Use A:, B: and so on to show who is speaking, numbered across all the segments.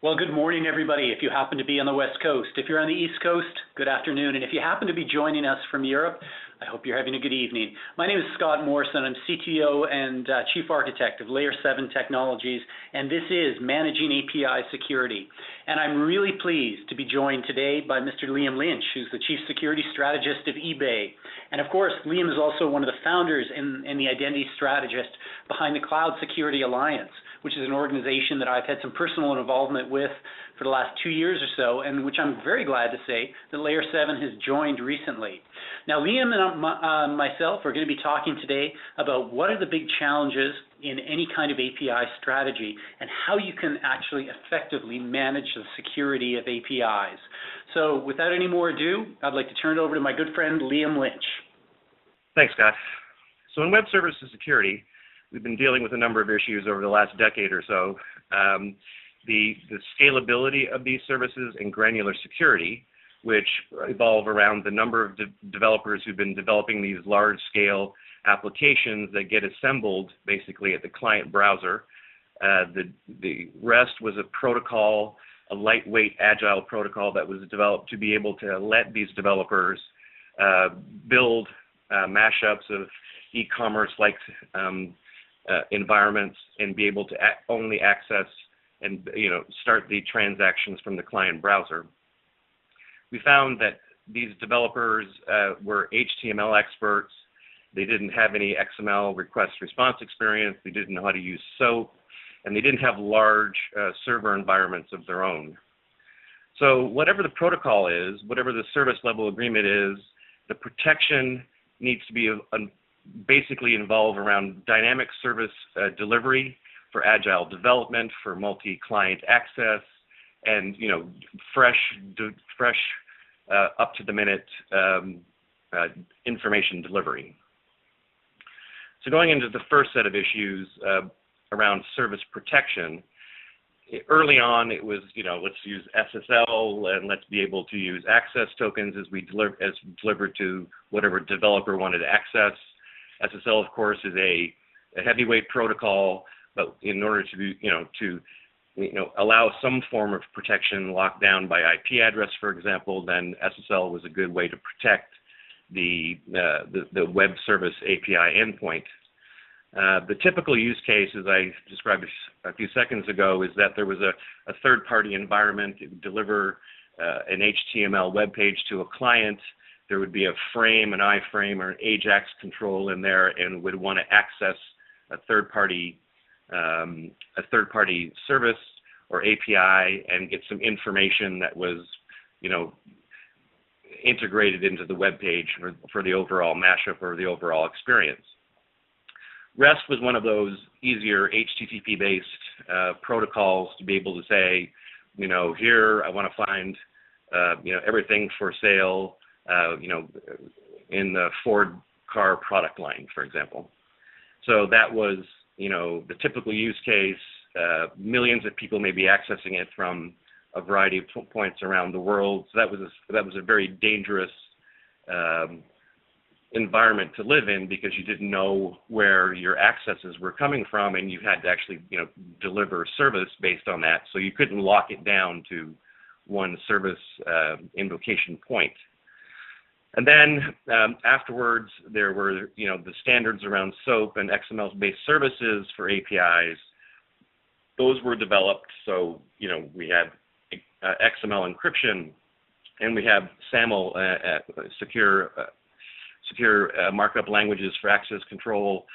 A: Well, good morning, everybody, if you happen to be on the West Coast. If you're on the East Coast, good afternoon. And if you happen to be joining us from Europe, I hope you're having a good evening. My name is Scott Morrison. I'm CTO and Chief Architect of Layer 7 Technologies, and this is Managing API Security. And I'm really pleased to be joined today by Mr. Liam Lynch, who's the Chief Security Strategist of eBay. And of course, Liam is also one of the founders and the identity strategist behind the Cloud Security Alliance, which is an organization that I've had some personal involvement with for the last 2 years or so, and which I'm very glad to say that Layer 7 has joined recently. Now, Liam and myself are going to be talking today about what are the big challenges in any kind of API strategy and how you can actually effectively manage the security of APIs. So without any more ado, I'd like to turn it over to my good friend, Liam Lynch.
B: Thanks, Scott. So in web services security, we've been dealing with a number of issues over the last decade or so. The scalability of these services and granular security, which evolve around the number of developers who've been developing these large-scale applications that get assembled basically at the client browser. The rest was a protocol, a lightweight, agile protocol that was developed to be able to let these developers build mashups of e-commerce-like environments and be able to only access and start the transactions from the client browser. We found that these developers were HTML experts. They didn't have any XML request response experience. They didn't know how to use SOAP, and they didn't have large server environments of their own. So whatever the protocol is, whatever the service level agreement is, the protection needs to be basically involve around dynamic service delivery for agile development, for multi-client access, and fresh, up-to-the-minute information delivery. So going into the first set of issues around service protection, early on it was, let's use SSL and let's be able to use access tokens as delivered to whatever developer wanted to access. SSL, of course, is a heavyweight protocol, but in order to allow some form of protection locked down by IP address, for example, then SSL was a good way to protect the web service API endpoint. The typical use case, as I described a few seconds ago, is that there was a third-party environment. It would deliver an HTML web page to a client. There would be a frame, an iframe, or an AJAX control in there, and would want to access a third-party service or API and get some information that was, integrated into the web page for the overall mashup or the overall experience. REST was one of those easier HTTP-based protocols to be able to say, here I want to find, everything for sale, in the Ford car product line, for example. So that was, the typical use case. Millions of people may be accessing it from a variety of points around the world. So that was a very dangerous environment to live in because you didn't know where your accesses were coming from, and you had to actually, deliver service based on that. So you couldn't lock it down to one service invocation point. And then afterwards, there were, the standards around SOAP and XML-based services for APIs. Those were developed. So, we had XML encryption, and we have SAML, secure markup languages for access control.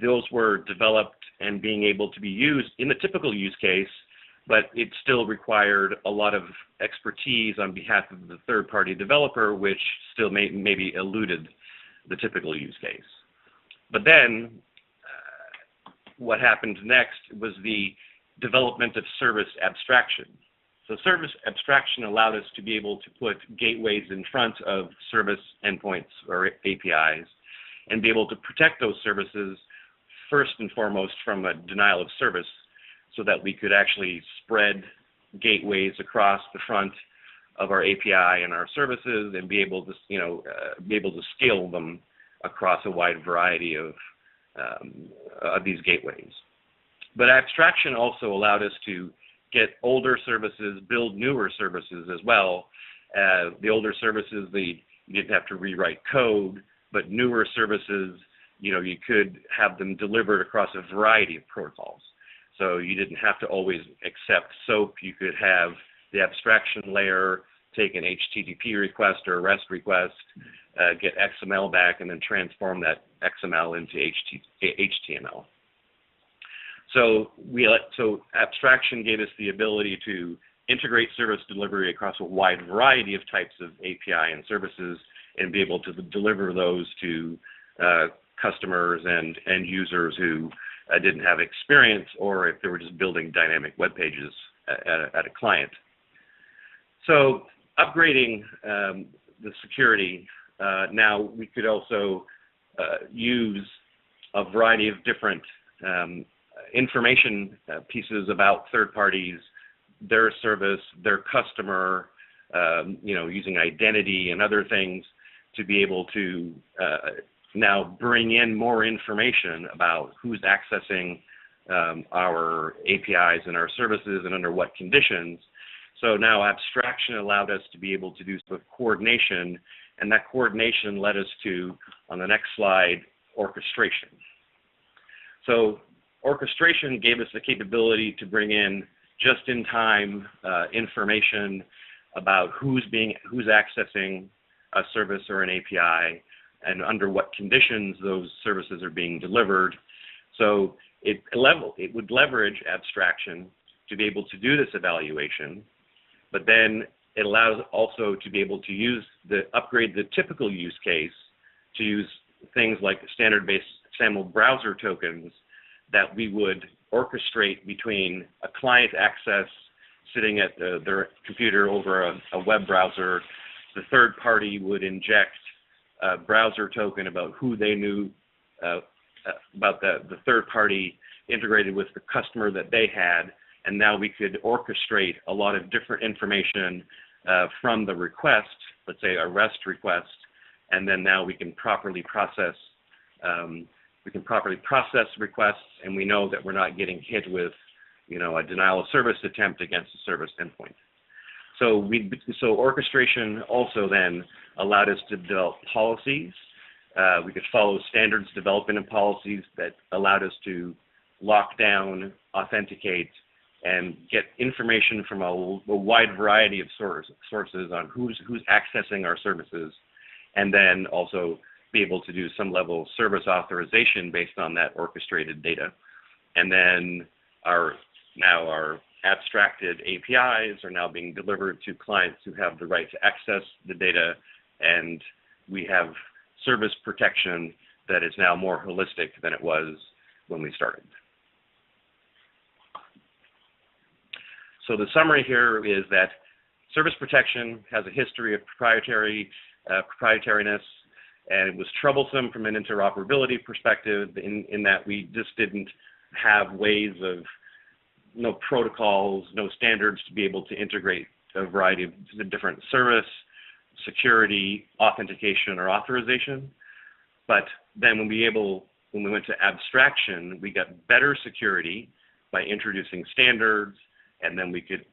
B: Those were developed and being able to be used in the typical use case, but it still required a lot of expertise on behalf of the third-party developer, which still maybe eluded the typical use case. But then what happened next was the development of service abstraction. So service abstraction allowed us to be able to put gateways in front of service endpoints or APIs and be able to protect those services first and foremost from a denial of service, so that we could actually spread gateways across the front of our API and our services and be able to, scale them across a wide variety of these gateways. But abstraction also allowed us to get older services, build newer services as well. The older services, you didn't have to rewrite code, but newer services, you could have them delivered across a variety of protocols. So you didn't have to always accept SOAP. You could have the abstraction layer take an HTTP request or a REST request, get XML back, and then transform that XML into HTML. So abstraction gave us the ability to integrate service delivery across a wide variety of types of API and services and be able to deliver those to customers and end users who didn't have experience, or if they were just building dynamic web pages at a client. So upgrading the security, now we could also use a variety of different information pieces about third parties, their service, their customer, using identity and other things to be able to now bring in more information about who's accessing our APIs and our services and under what conditions. So now abstraction allowed us to be able to do sort of coordination, and that coordination led us to, on the next slide, orchestration. So orchestration gave us the capability to bring in just-in-time information about who's accessing a service or an API and under what conditions those services are being delivered. So it would leverage abstraction to be able to do this evaluation, but then it allows also to be able to upgrade the typical use case to use things like standard-based SAML browser tokens that we would orchestrate between a client access sitting at their computer over a web browser. The third party would inject a browser token about who they knew about the third party integrated with the customer that they had, and now we could orchestrate a lot of different information from the request, let's say a REST request, and then now we can properly process requests, and we know that we're not getting hit with, a denial of service attempt against a service endpoint. So orchestration also then allowed us to develop policies. We could follow standards development and policies that allowed us to lock down, authenticate, and get information from a wide variety of sources on who's accessing our services, and then also be able to do some level of service authorization based on that orchestrated data. And then our abstracted APIs are now being delivered to clients who have the right to access the data, and we have service protection that is now more holistic than it was when we started. So the summary here is that service protection has a history of proprietariness, and it was troublesome from an interoperability perspective in that we just didn't have ways of, no protocols, no standards to be able to integrate a variety of different service, security, authentication, or authorization. But then when we went to abstraction, we got better security by introducing standards, and then we could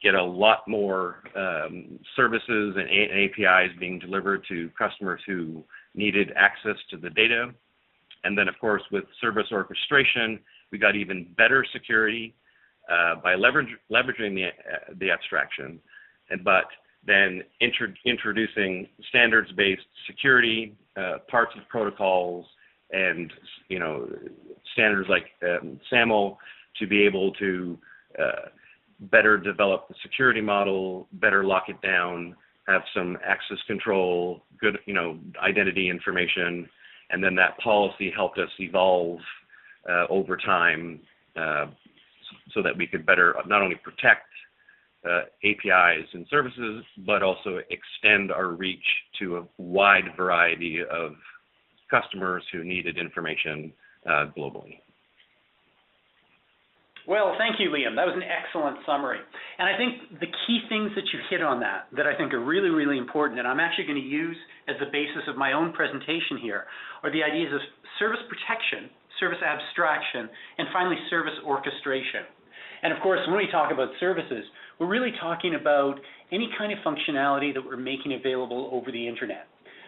B: get a lot more services and APIs being delivered to customers who needed access to the data. And then, of course, with service orchestration, we got even better security by leveraging the abstraction, but then introducing standards-based security, parts of protocols, and standards like SAML to be able to better develop the security model, better lock it down, have some access control, good identity information, and then that policy helped us evolve over time so that we could better not only protect APIs and services, but also extend our reach to a wide variety of customers who needed information globally.
A: Well, thank you, Liam. That was an excellent summary. And I think the key things that you hit on that I think are really, really important, and I'm actually going to use as the basis of my own presentation here, are the ideas of service protection, service abstraction, and finally service orchestration. And of course, when we talk about services, we're really talking about any kind of functionality that we're making available over the internet.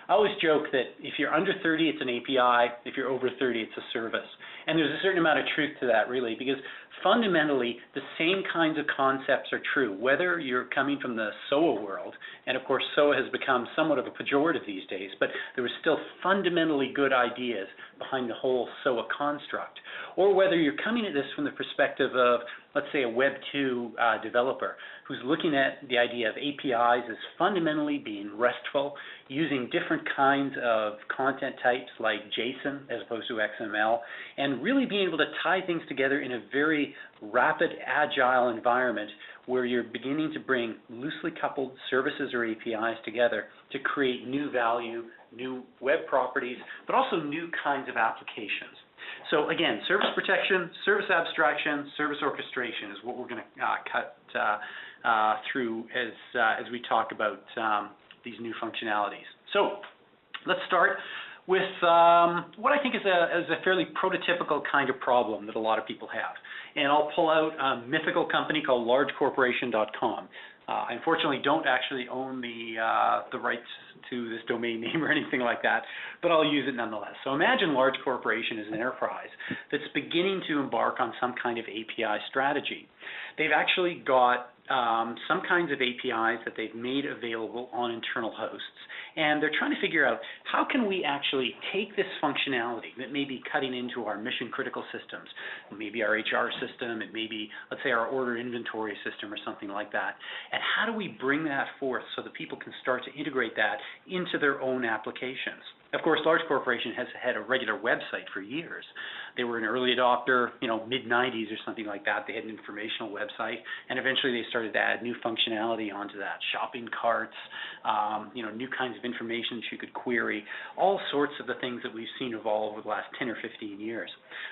A: I always joke that if you're under 30, it's an API. If you're over 30, it's a service. And there's a certain amount of truth to that, really, because fundamentally, the same kinds of concepts are true, whether you're coming from the SOA world, and of course, SOA has become somewhat of a pejorative these days, but there were still fundamentally good ideas behind the whole SOA construct, or whether you're coming at this from the perspective of, let's say, a Web 2 developer who's looking at the idea of APIs as fundamentally being RESTful, using different kinds of content types like JSON as opposed to XML, and really being able to tie things together in a very rapid, agile environment where you're beginning to bring loosely coupled services or APIs together to create new value, new web properties, but also new kinds of applications. So again, service protection, service abstraction, service orchestration is what we're going to cut through as we talk about these new functionalities. So let's start with what I think is a fairly prototypical kind of problem that a lot of people have. And I'll pull out a mythical company called largecorporation.com. I unfortunately don't actually own the rights to this domain name or anything like that, but I'll use it nonetheless. So imagine large corporation as an enterprise that's beginning to embark on some kind of API strategy. They've actually got some kinds of APIs that they've made available on internal hosts, and they're trying to figure out how can we actually take this functionality that may be cutting into our mission-critical systems, maybe our HR system, it may be, let's say, our order inventory system or something like that, and how do we bring that forth so that people can start to integrate that into their own applications? Of course, Large Corporation has had a regular website for years. They were an early adopter, mid-90s or something like that. They had an informational website, and eventually they started to add new functionality onto that, shopping carts, new kinds of information that you could query, all sorts of the things that we've seen evolve over the last 10 or 15 years.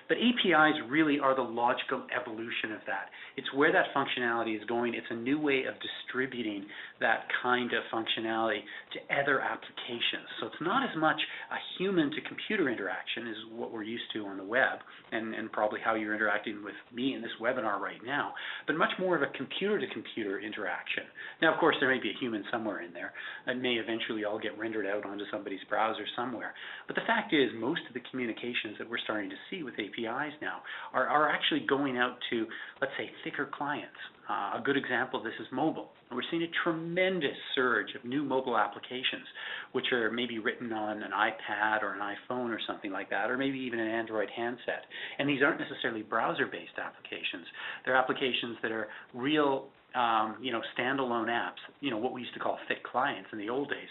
A: But APIs really are the logical evolution of that. It's where that functionality is going. It's a new way of distributing that kind of functionality to other applications. So it's not as much a human-to-computer interaction as what we're used to on the web, and probably how you're interacting with me in this webinar right now, but much more of a computer-to-computer interaction. Now, of course, there may be a human somewhere in there. It may eventually all get rendered out onto somebody's browser somewhere. But the fact is, most of the communications that we're starting to see with APIs now are actually going out to, let's say, thicker clients. A good example of this is mobile. We're seeing a tremendous surge of new mobile applications, which are maybe written on an iPad or an iPhone or something like that, or maybe even an Android handset. And these aren't necessarily browser-based applications. They're applications that are real, standalone apps, what we used to call thick clients in the old days.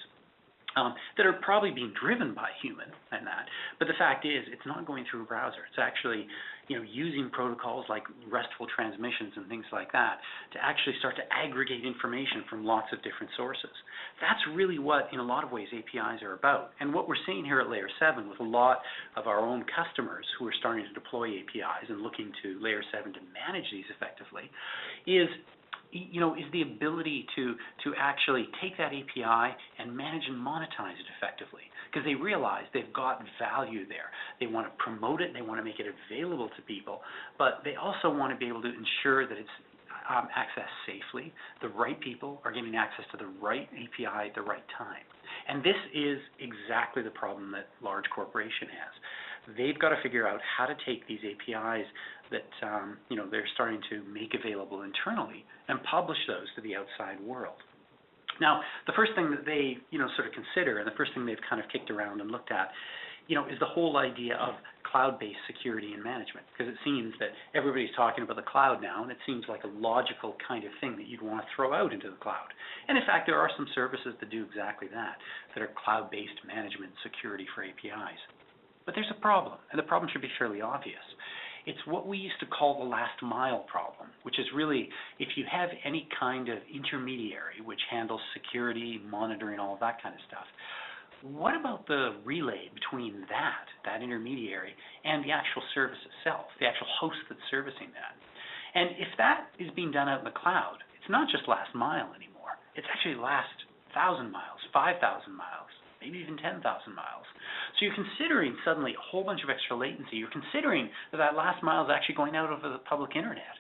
A: That are probably being driven by human and that. But the fact is, it's not going through a browser. It's actually, using protocols like RESTful transmissions and things like that to actually start to aggregate information from lots of different sources. That's really what, in a lot of ways, APIs are about. And what we're seeing here at Layer 7 with a lot of our own customers who are starting to deploy APIs and looking to Layer 7 to manage these effectively is the ability to actually take that API and manage and monetize it effectively, because they realize they've got value there. They want to promote it, they want to make it available to people, but they also want to be able to ensure that it's accessed safely. The right people are getting access to the right API at the right time. And this is exactly the problem that large corporation has. They've got to figure out how to take these APIs that they're starting to make available internally and publish those to the outside world. Now, the first thing that they sort of consider, and the first thing they've kind of kicked around and looked at, is the whole idea of cloud-based security and management, because it seems that everybody's talking about the cloud now, and it seems like a logical kind of thing that you'd want to throw out into the cloud. And in fact, there are some services that do exactly that are cloud-based management security for APIs. But there's a problem, and the problem should be fairly obvious. It's what we used to call the last mile problem, which is really if you have any kind of intermediary which handles security, monitoring, all of that kind of stuff, what about the relay between that intermediary, and the actual service itself, the actual host that's servicing that? And if that is being done out in the cloud, it's not just last mile anymore. It's actually last 1,000 miles, 5,000 miles, maybe even 10,000 miles. So you're considering suddenly a whole bunch of extra latency. You're considering that last mile is actually going out over the public internet.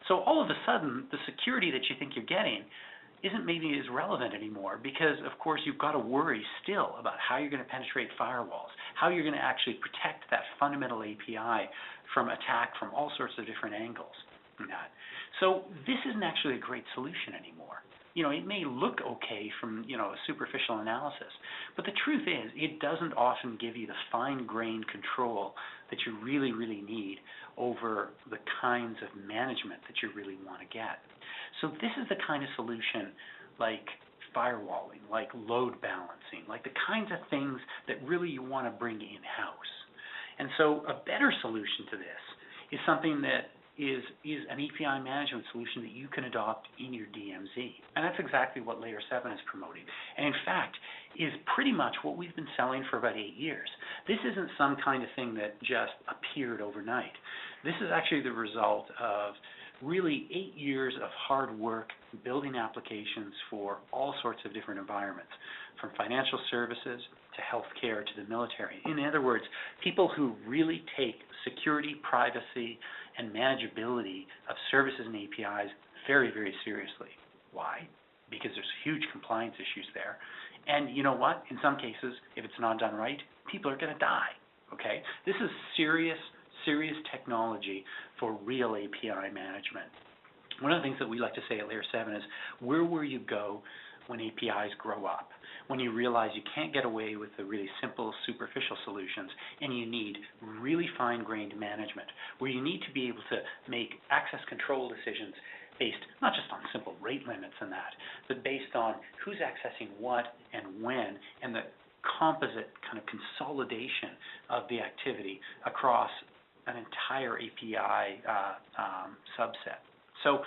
A: So all of a sudden, the security that you think you're getting isn't maybe as relevant anymore because, of course, you've got to worry still about how you're going to penetrate firewalls, how you're going to actually protect that fundamental API from attack from all sorts of different angles. So this isn't actually a great solution anymore. It may look okay from, a superficial analysis, but the truth is it doesn't often give you the fine-grained control that you really, really need over the kinds of management that you really want to get. So this is the kind of solution like firewalling, like load balancing, like the kinds of things that really you want to bring in-house. And so a better solution to this is something that is an API management solution that you can adopt in your DMZ. And that's exactly what Layer 7 is promoting. And in fact, is pretty much what we've been selling for about 8 years. This isn't some kind of thing that just appeared overnight. This is actually the result of really 8 years of hard work building applications for all sorts of different environments, from financial services to healthcare to the military. In other words, people who really take security, privacy, and manageability of services and APIs very, very seriously. Why? Because there's huge compliance issues there. And you know what? In some cases, if it's not done right, people are going to die. Okay? This is serious technology for real API management. One of the things that we like to say at Layer 7 is, where will you go when APIs grow up? When you realize you can't get away with the really simple, superficial solutions, and you need really fine-grained management, where you need to be able to make access control decisions based not just on simple rate limits and that, but based on who's accessing what and when, and the composite kind of consolidation of the activity across an entire API subset. So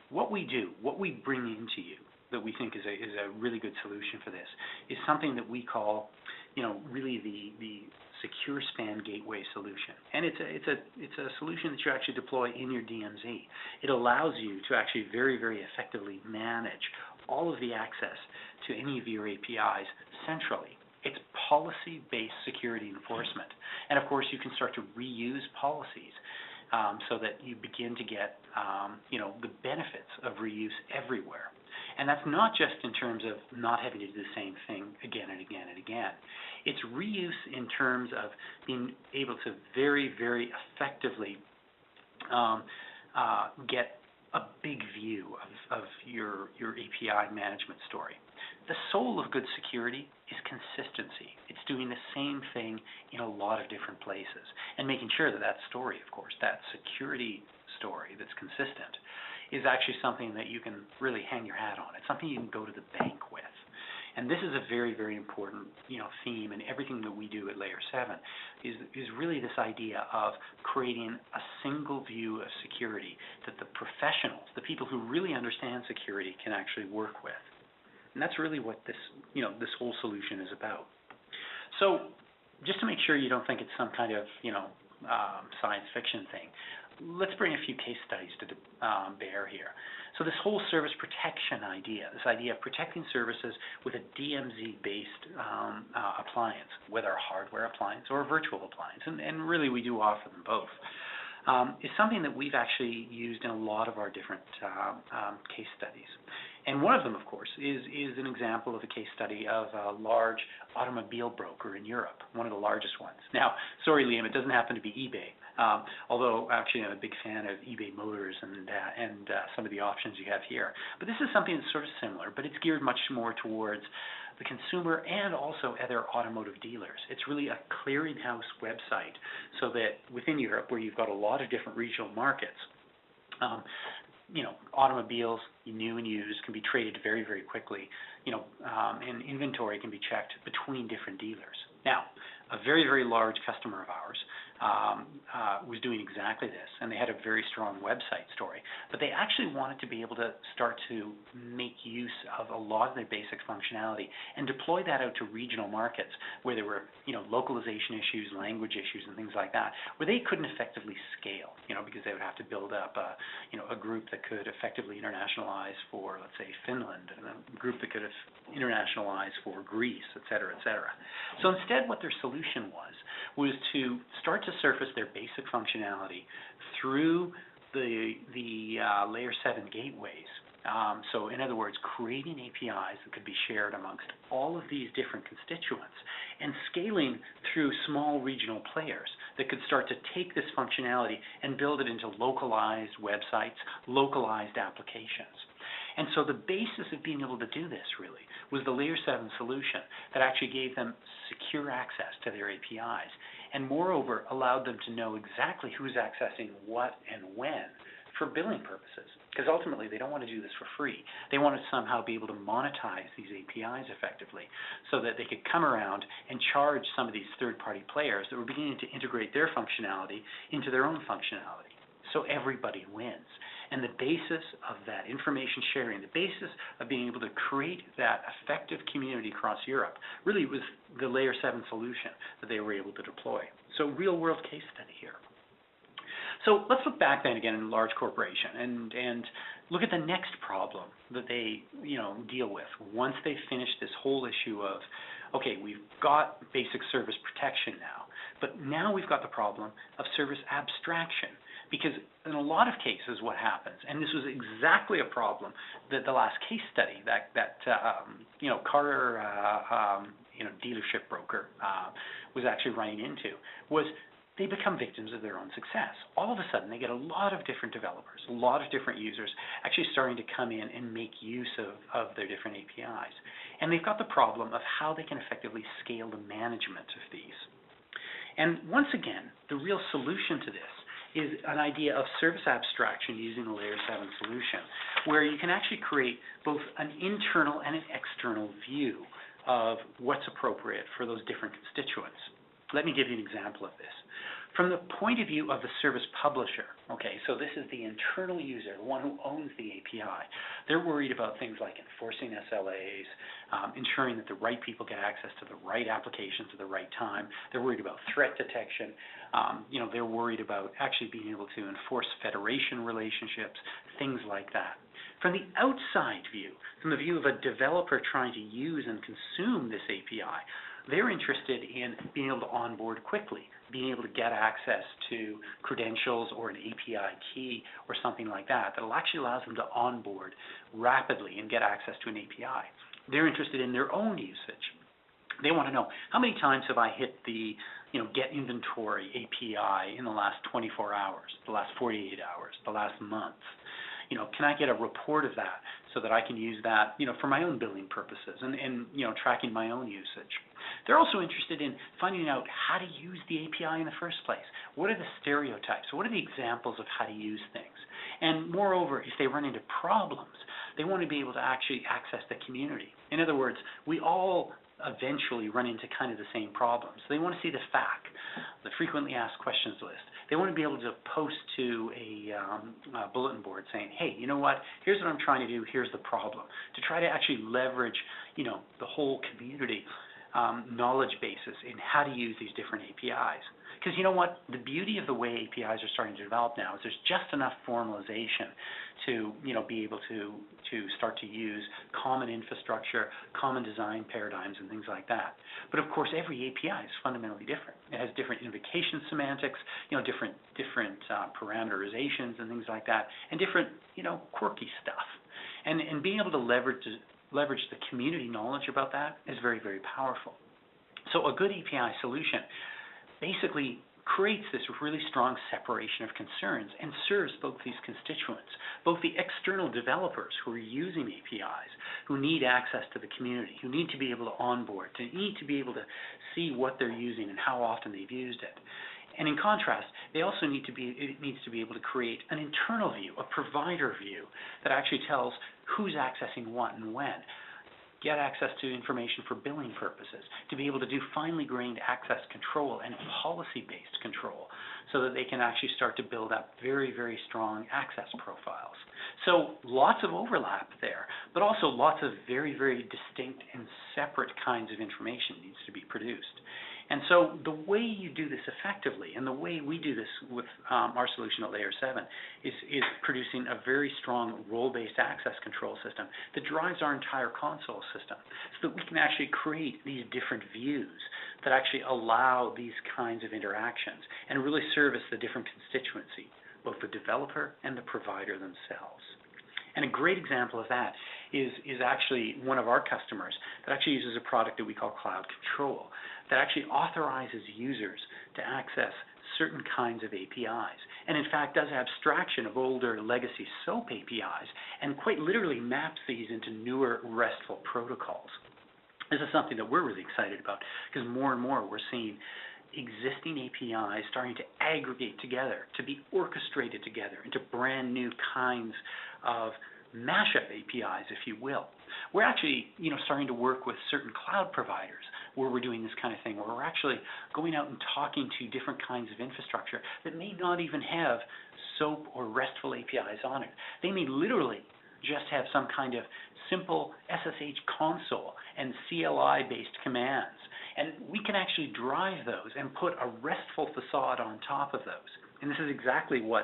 A: what we do, what we bring into you that we think is a really good solution for this is something that we call, really the secure span gateway solution. And it's a solution that you actually deploy in your DMZ. It allows you to actually very, very effectively manage all of the access to any of your APIs centrally. It's policy-based security enforcement. And of course, you can start to reuse policies so that you begin to get the benefits of reuse everywhere. And that's not just in terms of not having to do the same thing again and again and again. It's reuse in terms of being able to very, very effectively get a big view of your API management story. The soul of good security is consistency. It's doing the same thing in a lot of different places and making sure that that story, of course, that security story that's consistent is actually something that you can really hang your hat on. It's something you can go to the bank with. And this is a very, very important theme in everything that we do at Layer 7 is really this idea of creating a single view of security that the professionals, the people who really understand security, can actually work with. And that's really what this, this whole solution is about. So just to make sure you don't think it's some kind of, science fiction thing, let's bring a few case studies to bear here. So this whole service protection idea, this idea of protecting services with a DMZ-based appliance, whether a hardware appliance or a virtual appliance, and really we do offer them both, is something that we've actually used in a lot of our different case studies. And one of them, of course, is an example of a case study of a large automobile broker in Europe, one of the largest ones. Now, sorry, Liam, it doesn't happen to be eBay, although actually I'm a big fan of eBay Motors and some of the options you have here. But this is something that's sort of similar, but it's geared much more towards the consumer and also other automotive dealers. It's really a clearinghouse website so that within Europe, where you've got a lot of different regional markets, automobiles, new and used, can be traded very, very quickly, and inventory can be checked between different dealers. Now, a very, very large customer of ours was doing exactly this, and they had a very strong website story, but they actually wanted to be able to start to make use of a lot of their basic functionality and deploy that out to regional markets where there were, localization issues, language issues, and things like that, where they couldn't effectively scale, because they would have to build up a group that could effectively internationalize for, let's say, Finland, and a group that could internationalize for Greece, et cetera, et cetera. So instead, what their solution was to start to surface their basic functionality through the layer 7 gateways. So in other words, creating APIs that could be shared amongst all of these different constituents and scaling through small regional players that could start to take this functionality and build it into localized websites, localized applications. And so the basis of being able to do this really was the layer 7 solution that actually gave them secure access to their APIs and moreover allowed them to know exactly who's accessing what and when for billing purposes, because ultimately they don't want to do this for free. They want to somehow be able to monetize these APIs effectively so that they could come around and charge some of these third-party players that were beginning to integrate their functionality into their own functionality. So everybody wins. And the basis of that information sharing, the basis of being able to create that effective community across Europe really was the layer 7 solution that they were able to deploy. So real-world case study here. So let's look back then again in a large corporation and look at the next problem that they deal with once they finish this whole issue of, okay, we've got basic service protection now, but now we've got the problem of service abstraction. Because in a lot of cases what happens, and this was exactly a problem that the last case study that car dealership broker was actually running into, was they become victims of their own success. All of a sudden, they get a lot of different developers, a lot of different users actually starting to come in and make use of their different APIs. And they've got the problem of how they can effectively scale the management of these. And once again, the real solution to this is an idea of service abstraction using the layer 7 solution, where you can actually create both an internal and an external view of what's appropriate for those different constituents. Let me give you an example of this. From the point of view of the service publisher, okay, so this is the internal user, the one who owns the API. They're worried about things like enforcing SLAs, ensuring that the right people get access to the right applications at the right time. They're worried about threat detection. They're worried about actually being able to enforce federation relationships, things like that. From the outside view, from the view of a developer trying to use and consume this API, they're interested in being able to onboard quickly, being able to get access to credentials or an API key or something like that that actually allows them to onboard rapidly and get access to an API. They're interested in their own usage. They want to know, how many times have I hit the get inventory API in the last 24 hours, the last 48 hours, the last month? Can I get a report of that so that I can use that, for my own billing purposes and tracking my own usage? They're also interested in finding out how to use the API in the first place. What are the stereotypes? What are the examples of how to use things? And moreover, if they run into problems, they want to be able to actually access the community. In other words, we all eventually run into kind of the same problems. They want to see the FAQ, the frequently asked questions list. They want to be able to post to a bulletin board saying, hey, you know what, here's what I'm trying to do, here's the problem, to try to actually leverage, the whole community knowledge basis in how to use these different APIs. Because you know what, the beauty of the way APIs are starting to develop now is there's just enough formalization to be able to start to use common infrastructure, common design paradigms, and things like that. But of course, every API is fundamentally different. It has different invocation semantics, different parameterizations and things like that, and different quirky stuff. And being able to leverage the community knowledge about that is very, very powerful. So a good API solution basically creates this really strong separation of concerns and serves both these constituents, both the external developers who are using APIs, who need access to the community, who need to be able to onboard, who need to be able to see what they're using and how often they've used it. And in contrast, it needs to be able to create an internal view, a provider view that actually tells who's accessing what and when. Get access to information for billing purposes, to be able to do finely grained access control and policy-based control so that they can actually start to build up very, very strong access profiles. So lots of overlap there, but also lots of very, very distinct and separate kinds of information needs to be produced. And so the way you do this effectively, and the way we do this with our solution at Layer 7, is producing a very strong role-based access control system that drives our entire console system so that we can actually create these different views that actually allow these kinds of interactions and really service the different constituency both the developer and the provider themselves. And a great example of that is actually one of our customers that actually uses a product that we call Cloud Control that actually authorizes users to access certain kinds of APIs, and in fact does abstraction of older legacy SOAP APIs and quite literally maps these into newer RESTful protocols. This is something that we're really excited about because more and more we're seeing existing APIs starting to aggregate together, to be orchestrated together into brand new kinds of mashup APIs, if you will. We're actually, starting to work with certain cloud providers where we're doing this kind of thing, where we're actually going out and talking to different kinds of infrastructure that may not even have SOAP or RESTful APIs on it. They may literally just have some kind of simple SSH console and CLI-based commands. And we can actually drive those and put a RESTful facade on top of those. And this is exactly what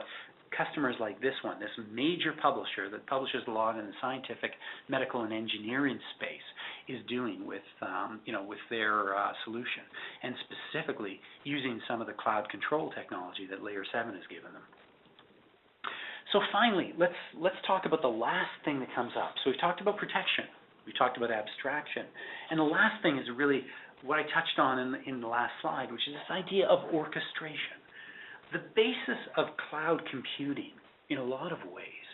A: customers like this one, this major publisher that publishes a lot in the scientific, medical, and engineering space, is doing with, with their solution, and specifically using some of the cloud control technology that Layer 7 has given them. So finally, let's talk about the last thing that comes up. So we've talked about protection, we talked about abstraction, and the last thing is really what I touched on in the last slide, which is this idea of orchestration. The basis of cloud computing, in a lot of ways,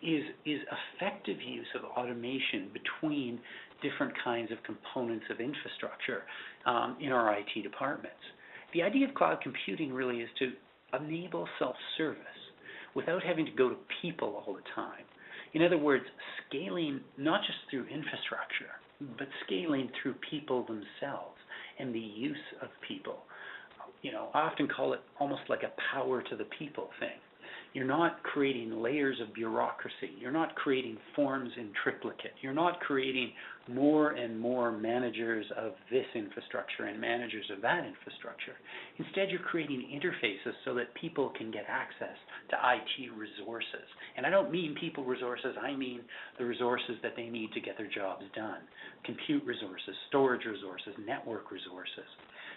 A: is effective use of automation between different kinds of components of infrastructure in our IT departments. The idea of cloud computing really is to enable self-service without having to go to people all the time. In other words, scaling not just through infrastructure, but scaling through people themselves and the use of people. I often call it almost like a power to the people thing. You're not creating layers of bureaucracy. You're not creating forms in triplicate. You're not creating more and more managers of this infrastructure and managers of that infrastructure. Instead, you're creating interfaces so that people can get access to IT resources. And I don't mean people resources, I mean the resources that they need to get their jobs done. Compute resources, storage resources, network resources.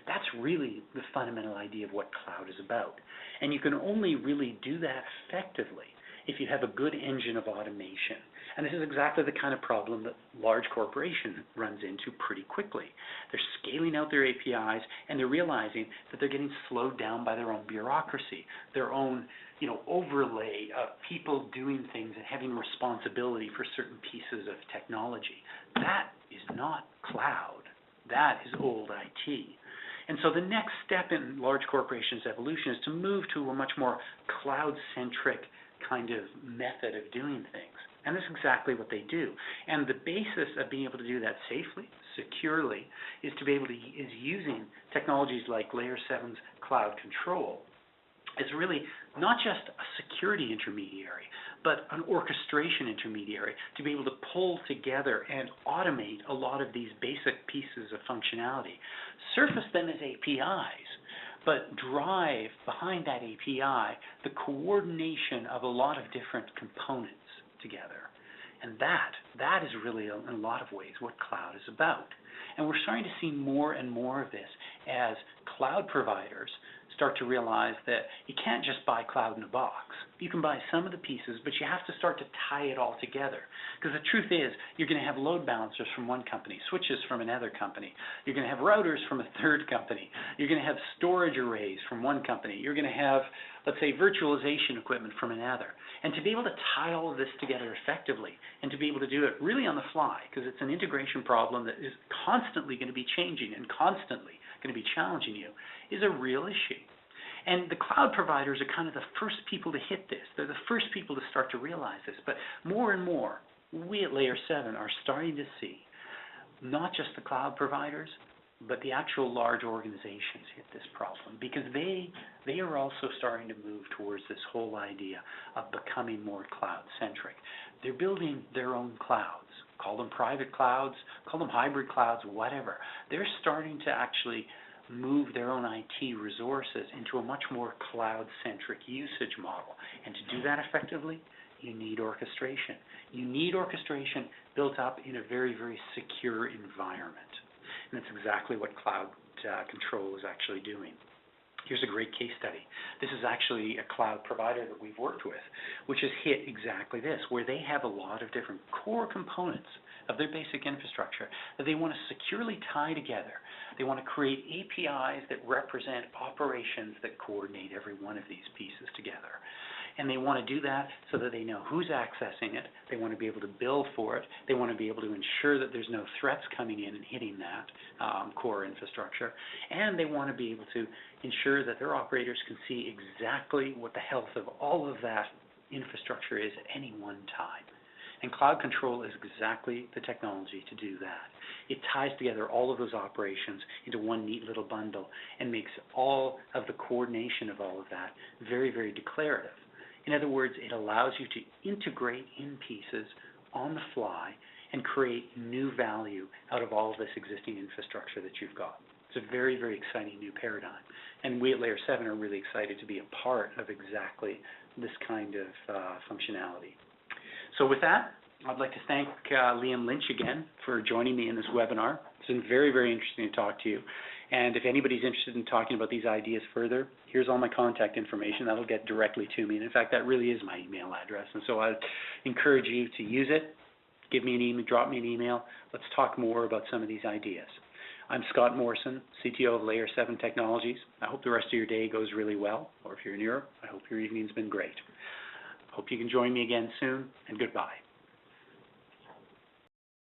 A: That's really the fundamental idea of what cloud is about. And you can only really do that effectively if you have a good engine of automation. And this is exactly the kind of problem that large corporations runs into pretty quickly. They're scaling out their APIs and they're realizing that they're getting slowed down by their own bureaucracy, their own overlay of people doing things and having responsibility for certain pieces of technology. That is not cloud. That is old IT. And so the next step in large corporations' evolution is to move to a much more cloud-centric kind of method of doing things. And that's exactly what they do. And the basis of being able to do that safely, securely, is using technologies like Layer 7's cloud control. It's really not just a security intermediary, but an orchestration intermediary to be able to pull together and automate a lot of these basic pieces of functionality. Surface them as APIs, but drive behind that API the coordination of a lot of different components together. And that is really, in a lot of ways, what cloud is about. And we're starting to see more and more of this as cloud providers start to realize that you can't just buy cloud in a box. You can buy some of the pieces, but you have to start to tie it all together. Because the truth is, you're going to have load balancers from one company, switches from another company. You're going to have routers from a third company. You're going to have storage arrays from one company. You're going to have, let's say, virtualization equipment from another. And to be able to tie all of this together effectively and to be able to do it really on the fly, because it's an integration problem that is constantly going to be changing and constantly going to be challenging you, is a real issue. And the cloud providers are kind of the first people to hit this. They're the first people to start to realize this. But more and more, we at Layer 7 are starting to see not just the cloud providers, but the actual large organizations hit this problem, because they are also starting to move towards this whole idea of becoming more cloud-centric. They're building their own clouds. Call them private clouds, call them hybrid clouds, whatever. They're starting to actually move their own IT resources into a much more cloud-centric usage model. And to do that effectively, you need orchestration. You need orchestration built up in a very, very secure environment. And that's exactly what cloud control is actually doing. Here's a great case study. This is actually a cloud provider that we've worked with, which has hit exactly this, where they have a lot of different core components of their basic infrastructure that they want to securely tie together. They want to create APIs that represent operations that coordinate every one of these pieces together. And they want to do that so that they know who's accessing it. They want to be able to bill for it. They want to be able to ensure that there's no threats coming in and hitting that core infrastructure. And they want to be able to ensure that their operators can see exactly what the health of all of that infrastructure is at any one time. And Cloud Control is exactly the technology to do that. It ties together all of those operations into one neat little bundle and makes all of the coordination of all of that very, very declarative. In other words, it allows you to integrate in pieces on the fly and create new value out of all of this existing infrastructure that you've got. It's a very, very exciting new paradigm. And we at Layer 7 are really excited to be a part of exactly this kind of functionality. So with that, I'd like to thank Liam Lynch again for joining me in this webinar. It's been very, very interesting to talk to you. And if anybody's interested in talking about these ideas further, here's all my contact information. That'll get directly to me. And in fact, that really is my email address. And so I encourage you to use it. Give me an email, drop me an email. Let's talk more about some of these ideas. I'm Scott Morrison, CTO of Layer 7 Technologies. I hope the rest of your day goes really well. Or if you're in Europe, I hope your evening's been great. Hope you can join me again soon, and goodbye.